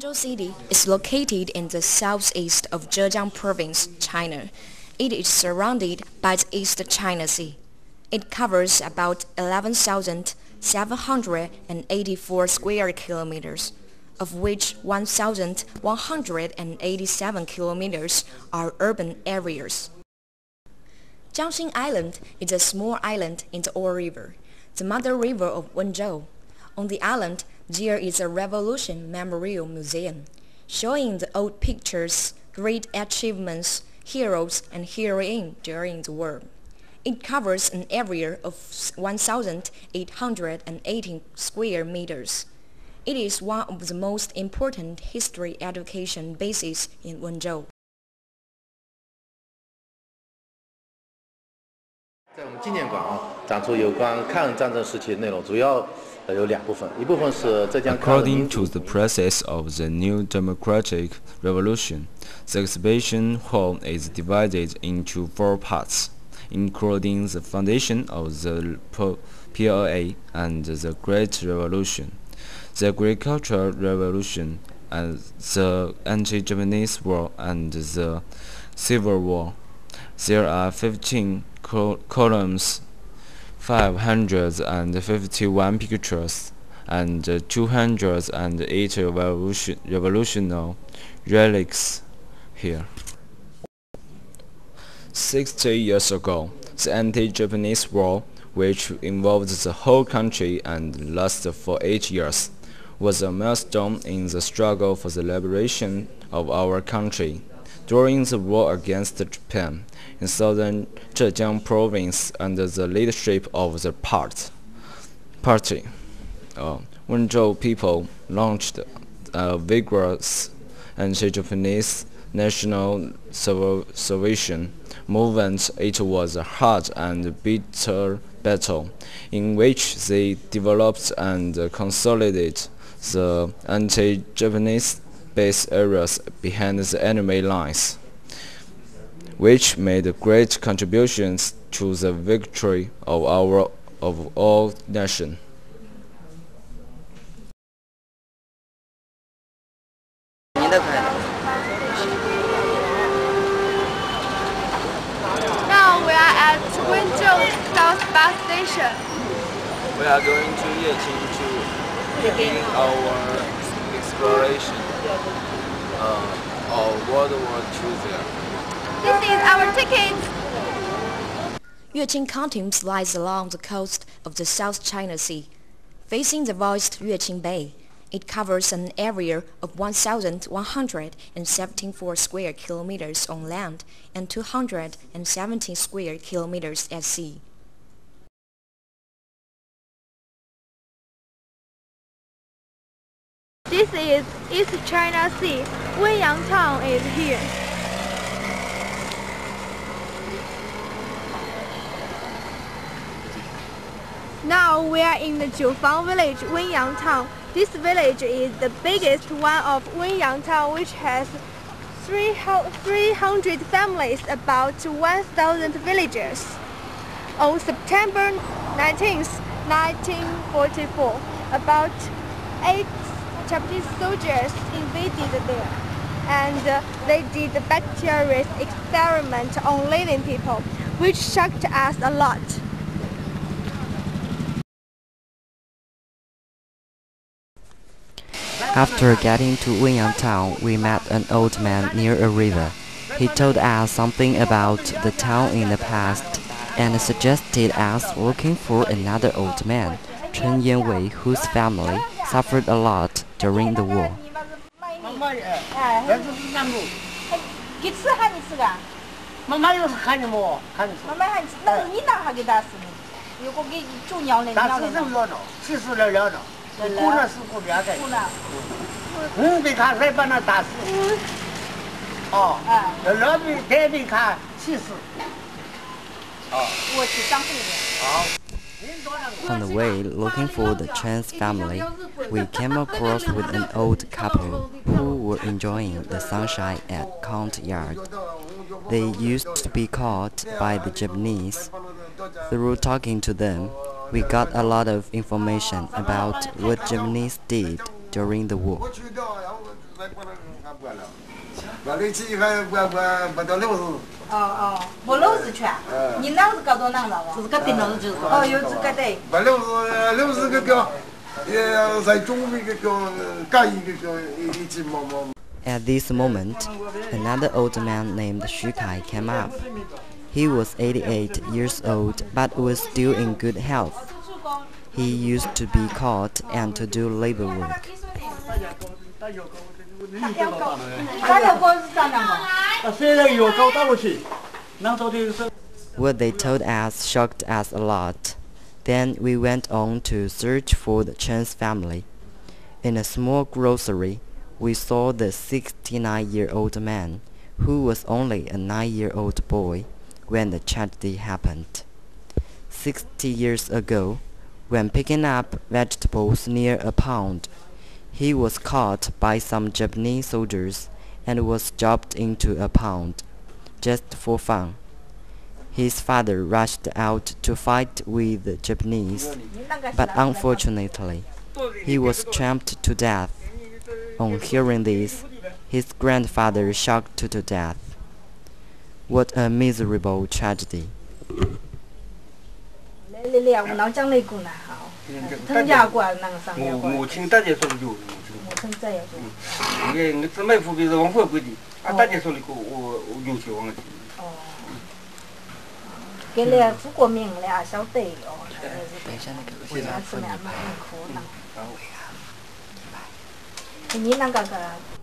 Wenzhou City is located in the southeast of Zhejiang Province, China. It is surrounded by the East China Sea. It covers about 11,784 square kilometers, of which 1,187 kilometers are urban areas. Jiangxing Island is a small island in the Ore River, the mother river of Wenzhou. On the island, there is a Revolution Memorial Museum, showing the old pictures, great achievements, heroes and heroines during the war. It covers an area of 1,818 square meters. It is one of the most important history education bases in Wenzhou. 在我们纪念馆展出有关抗日战争时期的内容，主要有两部分，一部分是浙江抗日民 According to the process of the new democratic revolution, the exhibition hall is divided into 4 parts, including the foundation of the PLA and the Great Revolution, the Agricultural Revolution, and the anti-Japanese War and the Civil War. There are 15 columns, 551 pictures, and 208 revolutionary relics here. 60 years ago, the anti-Japanese War, which involved the whole country and lasted for 8 years, was a milestone in the struggle for the liberation of our country. During the war against Japan, in southern Zhejiang province under the leadership of the party, Wenzhou people launched a vigorous anti-Japanese national salvation movement. It was a hard and bitter battle in which they developed and consolidated the anti-Japanese base areas behind the enemy lines, which made great contributions to the victory of all nations. Now we are at Wenzhou South Bus Station. We are going to Yeqing to begin our exploration of World War II there. This is our ticket. Yueqing County lies along the coast of the South China Sea, facing the vast Yueqing Bay. It covers an area of 1,174 square kilometers on land and 217 square kilometers at sea. This is East China Sea. Wenyang Town is here. Now we are in the Jiufang village, Wenyang Town. This village is the biggest one of Wenyang Town, which has 300 families, about 1,000 villagers. On September 19, 1944, about 8 Japanese soldiers invaded there, and they did the bacterial experiment on living people, which shocked us a lot. After getting to Wenyang Town, we met an old man near a river. He told us something about the town in the past and suggested us looking for another old man, Chen Yanwei, whose family suffered a lot during the war. On the way, looking for the Chen's family, we came across with an old couple who were enjoying the sunshine at courtyard. They used to be caught by the Japanese. Through talking to them, we got a lot of information about what Japanese did during the war. 没漏子圈，你那是搞多难了吧？自个顶了就是。哦，有自个顶。把60个标，在中美个标，干一个标一起毛。 At this moment, another old man named Xu Kai came up. He was 88 years old but was still in good health. He used to be caught and to do labor work. What they told us shocked us a lot. Then we went on to search for the Chen's family. In a small grocery, we saw the 69-year-old man, who was only a 9-year-old boy when the tragedy happened. 60 years ago, when picking up vegetables near a pond, he was caught by some Japanese soldiers and was dropped into a pond, just for fun. His father rushed out to fight with the Japanese, but unfortunately, he was trampled to death. On hearing this, his grandfather shocked to death. What a miserable tragedy. 母亲大姐说的就母亲这样说。我姊妹夫别是往回归的，大姐说的我有些忘了。哦。给了出国名了，晓得哦。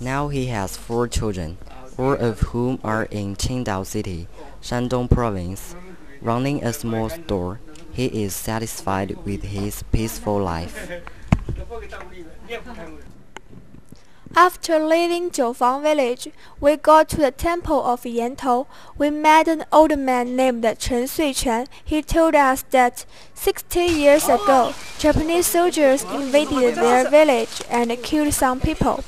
Now he has 4 children, all of whom are in Qingdao City, Shandong Province. Running a small store, he is satisfied with his peaceful life. After leaving Jiufang village, we got to the temple of Yantou. We met an old man named Chen Suiquan. He told us that 60 years ago, Japanese soldiers invaded their village and killed some people.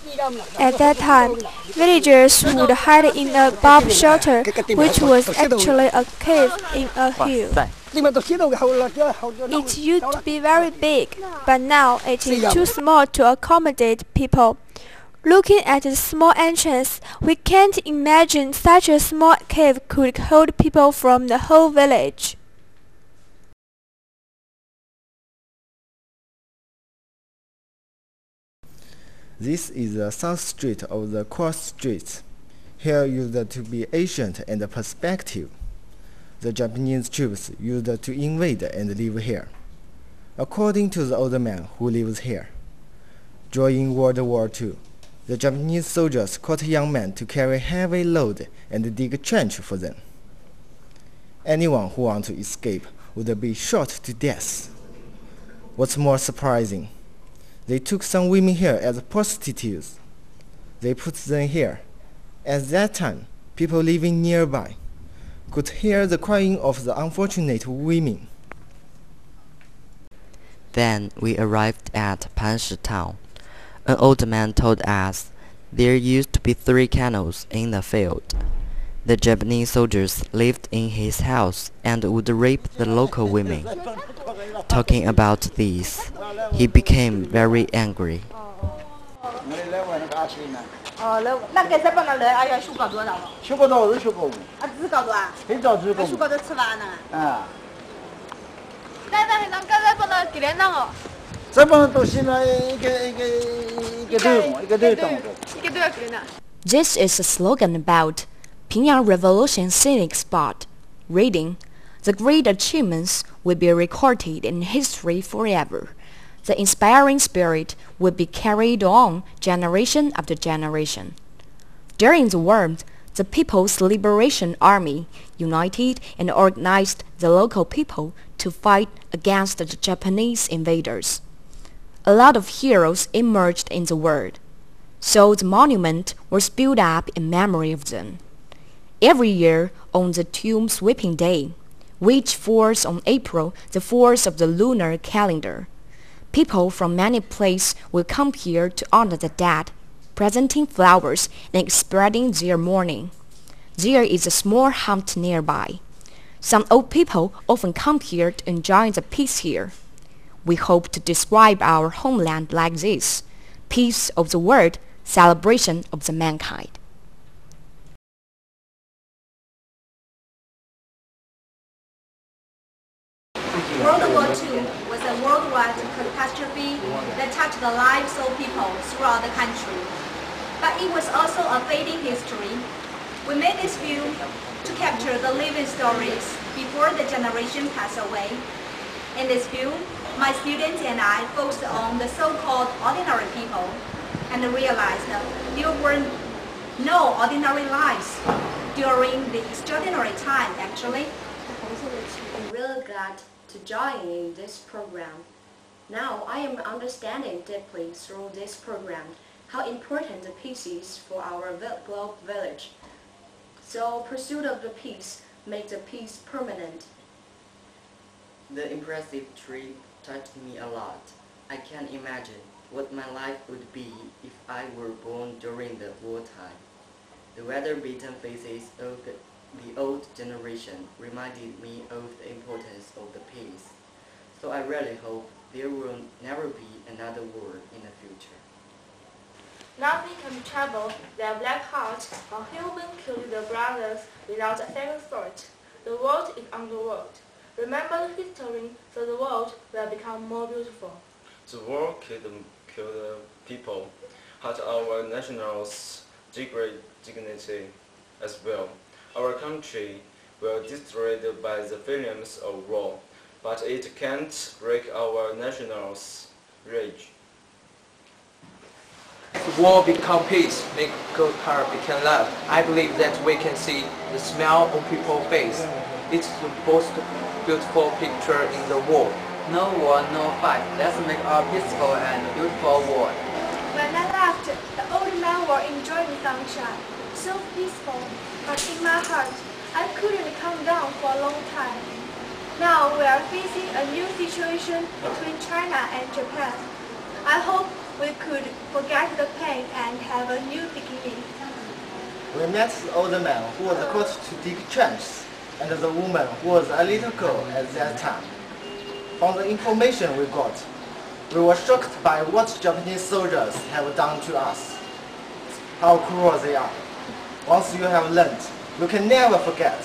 At that time, villagers would hide in a bomb shelter, which was actually a cave in a hill. It used to be very big, but now it is too small to accommodate people. Looking at the small entrance, we can't imagine such a small cave could hold people from the whole village. This is the south street of the cross streets. Here used to be ancient and perspective. The Japanese troops used to invade and live here. According to the old man who lives here, during World War II, the Japanese soldiers caught young men to carry heavy load and dig a trench for them. Anyone who wants to escape would be shot to death. What's more surprising, they took some women here as prostitutes. They put them here. At that time, people living nearby could hear the crying of the unfortunate women. Then we arrived at Panshi town. An old man told us there used to be 3 canoes in the field. The Japanese soldiers lived in his house and would rape the local women. Talking about this, he became very angry. This is a slogan about Pyongyang Revolution Scenic Spot. Reading, the great achievements will be recorded in history forever. The inspiring spirit will be carried on generation after generation. During the war, the People's Liberation Army united and organized the local people to fight against the Japanese invaders. A lot of heroes emerged in the world, so the monument was built up in memory of them. Every year on the Tomb Sweeping Day, which falls on April the 4th of the lunar calendar, people from many places will come here to honor the dead, presenting flowers and expressing their mourning. There is a small hut nearby. Some old people often come here to enjoy the peace here. We hope to describe our homeland like this: peace of the world, celebration of the mankind. World War II was a worldwide catastrophe that touched the lives of people throughout the country. But it was also a fading history. We made this film to capture the living stories before the generation passed away. In this film, my students and I focused on the so-called ordinary people and realized there were no ordinary lives during the extraordinary time, actually. I'm really glad to join in this program. Now I am understanding deeply through this program how important the peace is for our globe village. So pursuit of the peace makes the peace permanent. The impressive trip touched me a lot. I can't imagine what my life would be if I were born during the wartime. The weather-beaten faces of the old generation reminded me of the importance of the peace. So I really hope there will never be another war in the future. Nothing can trouble their black hearts or human killing their brothers without a second thought. The world is underworld. Remember the history so the world will become more beautiful. The war killed the people, hurt our nationals' dignity as well. Our country will destroyed by the flames of war, but it can't break our nationals' rage. The war become peace, make good heart become love. I believe that we can see the smile on people's face. It's the most beautiful picture in the world. No war, no fight. Let's make a peaceful and beautiful world. When I left, the old men were enjoying the sunshine, so peaceful. But in my heart, I couldn't come down for a long time. Now we are facing a new situation between China and Japan. I hope we could forget the pain and have a new beginning. We met the old man who was caught to dig trenches, and the woman who was a little girl at that time. From the information we got, we were shocked by what Japanese soldiers have done to us. How cruel they are. Once you have learned, you can never forget.